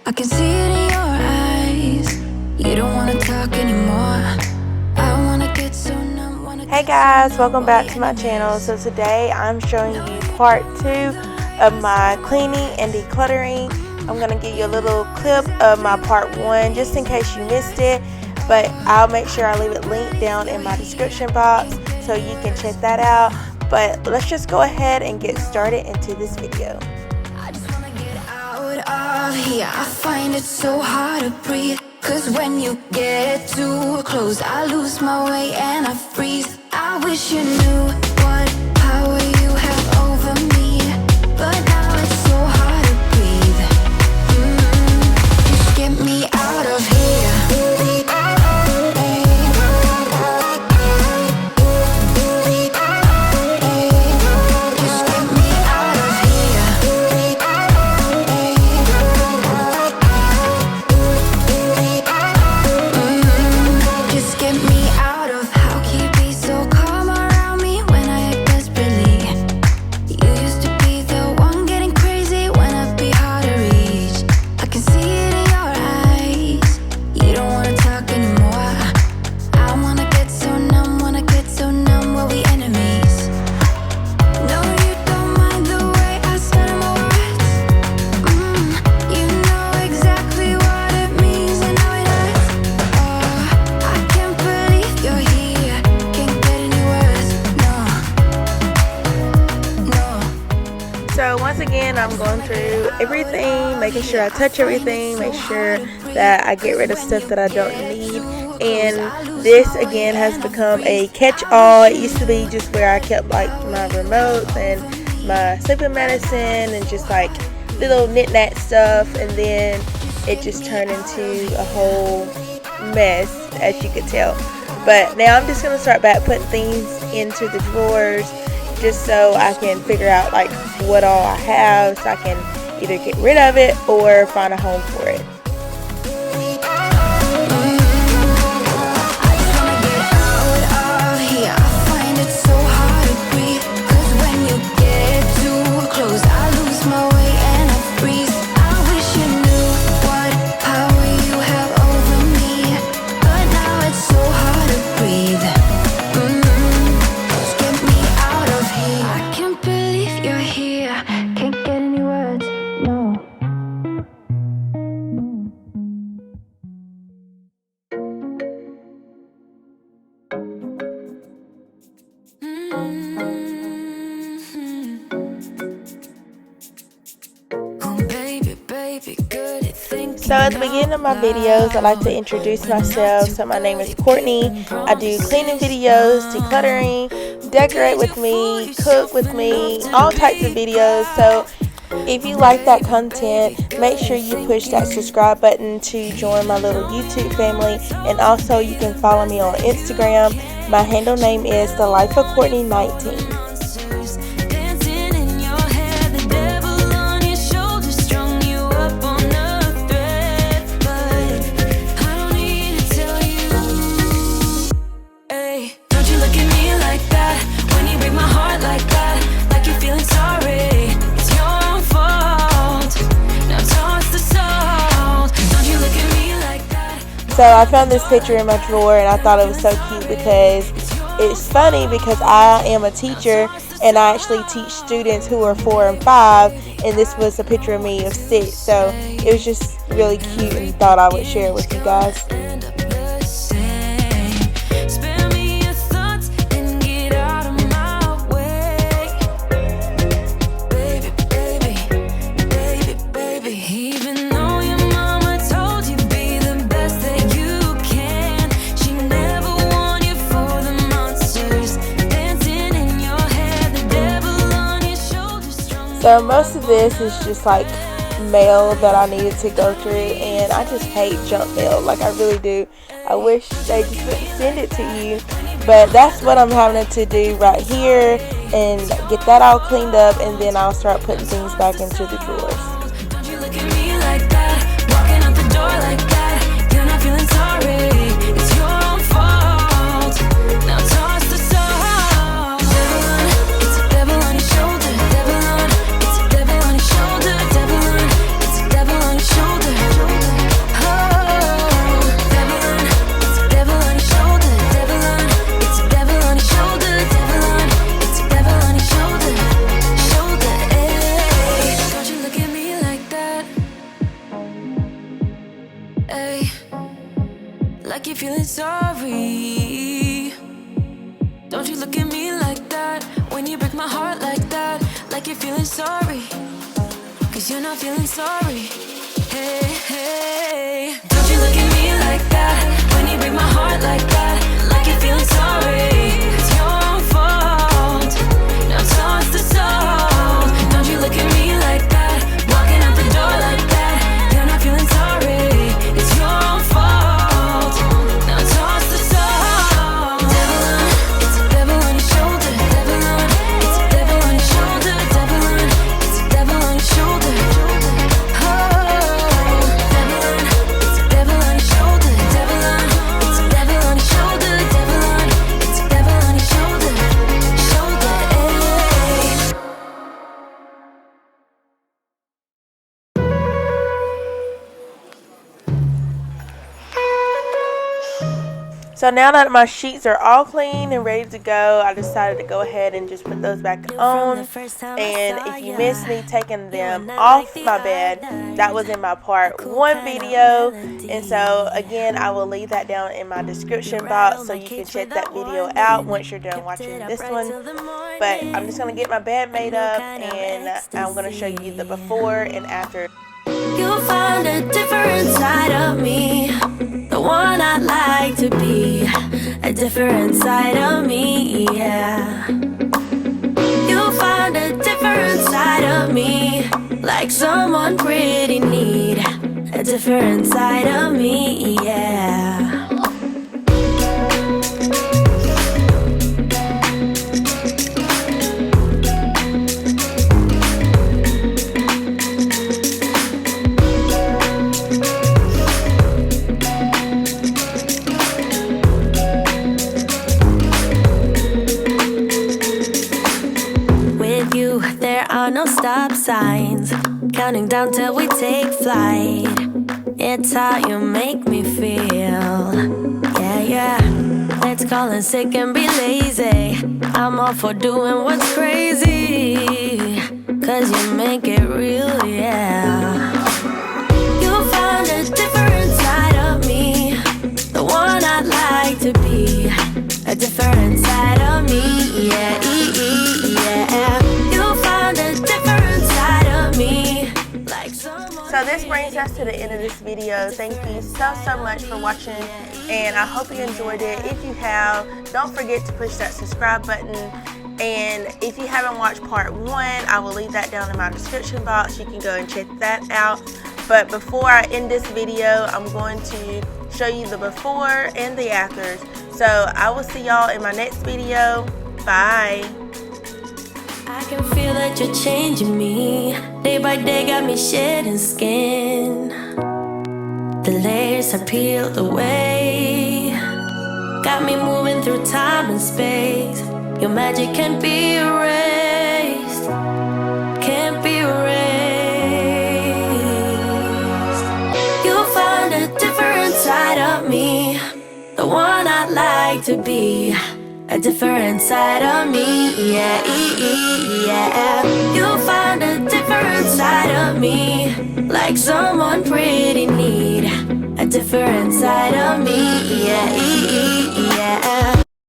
I can see it in your eyes. You don't wanna talk anymore. I wanna get so numb. Hey guys, welcome back to my channel. So today I'm showing you part 2 of my cleaning and decluttering. I'm going to give you a little clip of my part 1 just in case you missed it, but I'll make sure I leave it linked down in my description box so you can check that out. But let's just go ahead and get started into this video. I just wanna get out of here. I find it so hard to breathe, 'cause when you get too close, I lose my way and I freeze. I wish you knew what power you have over me, but now it's so hard to breathe. Just get me out of here. So once again, I'm going through everything, making sure I touch everything, make sure that I get rid of stuff that I don't need. And this again has become a catch-all. It used to be just where I kept like my remotes and my sleeping medicine and just like little knick-knack stuff, and then it just turned into a whole mess, as you could tell. But now I'm just going to start back putting things into the drawers, just so I can figure out like what all I have, so I can either get rid of it or find a home for it. So at the beginning of my videos, I like to introduce myself. So my name is Courtney. I do cleaning videos, decluttering, decorate with me, cook with me, all types of videos. So if you like that content, make sure you push that subscribe button to join my little YouTube family. And also you can follow me on Instagram. My handle name is thelifeofcourtney19. So I found this picture in my drawer and I thought it was so cute because it's funny because I am a teacher and I actually teach students who are 4 and 5, and this was a picture of me of 6. So it was just really cute and thought I would share it with you guys. So most of this is just like mail that I needed to go through, and I just hate junk mail, like I really do. I wish they just wouldn't send it to you, but that's what I'm having to do right here, and get that all cleaned up, and then I'll start putting things back into the drawers. Shoulder. like you're feeling sorry. Don't you look at me like that when you break my heart like that, like you're feeling sorry, 'cause you're not feeling sorry. Hey, hey. Don't you look at me like that when you break my heart like that, like you're feeling sorry. It's your fault. Now toss the soul. Don't you look at me like that, walking out the door like that. You're not feeling sorry. It's your fault. Now toss the soul. Devil on, it's a devil on your shoulder. Devil on, it's a devil on your shoulder. Devil on, it's a devil on your shoulder. So now that my sheets are all clean and ready to go, I decided to go ahead and just put those back on. And if you missed me taking them off my bed, that was in my part 1 video. And so again, I will leave that down in my description box so you can check that video out once you're done watching this one. But I'm just going to get my bed made up, and I'm going to show you the before and after. You'll find a different side of me, the one I'd like to be, a different side of me, yeah. You'll find a different side of me, like someone pretty neat, a different side of me, yeah. No stop signs, counting down till we take flight. It's how you make me feel. Yeah, yeah. Let's call in sick and be lazy. I'm all for doing what's crazy, 'cause you make it real, yeah. You'll find a different side of me, the one I'd like to be, a different side of me, yeah, yeah. So this brings us to the end of this video. Thank you so much for watching, and I hope you enjoyed it. If you have, don't forget to push that subscribe button. And if you haven't watched part 1, I will leave that down in my description box. You can go and check that out. But before I end this video, I'm going to show you the before and the afters. So I will see y'all in my next video. Bye. I can feel that you're changing me. Day by day got me shedding skin. The layers are peeled away. Got me moving through time and space. Your magic can't be erased. Can't be erased. You'll find a different side of me, the one I'd like to be, a different side of me, yeah, yeah. You'll find a different side of me, like someone pretty neat, a different side of me, yeah.